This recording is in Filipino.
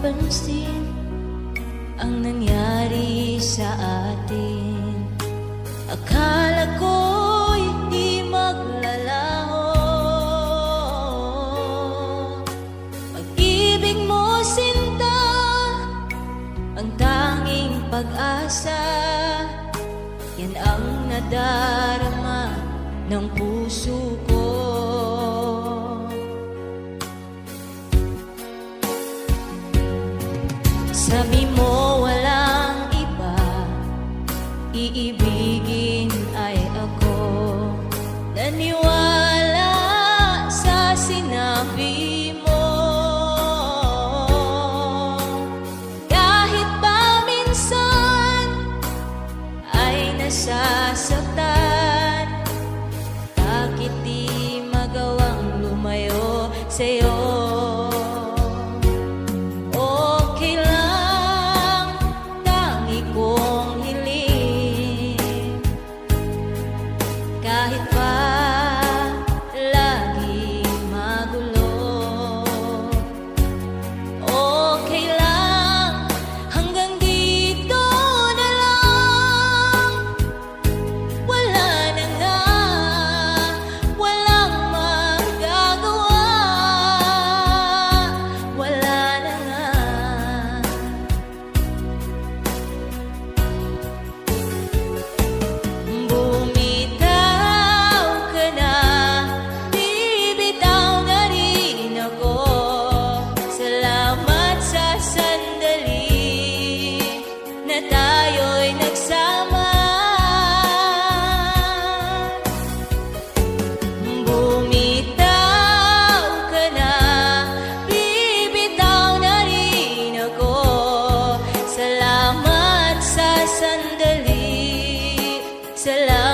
mapansin ang nangyari sa atin. Akala ko'y di maglalaho. Pag-ibig mo, sinta, ang tanging pag-asa. Yan ang nadarama ng puso ko. Sabi mo walang iba, iibigin ay ako. Naniwala sa sinabi mo. Kahit pa minsan ay nasasaktan, bakit di magawang lumayo sa'yo? Kahit pa lagi magulo, okay lang, hanggang dito na lang. Wala na nga, walang magagawa. Wala na nga. Tayo'y nagsama, bumitaw ka na, bibitaw na rin ako. Salamat sa sandali, salamat.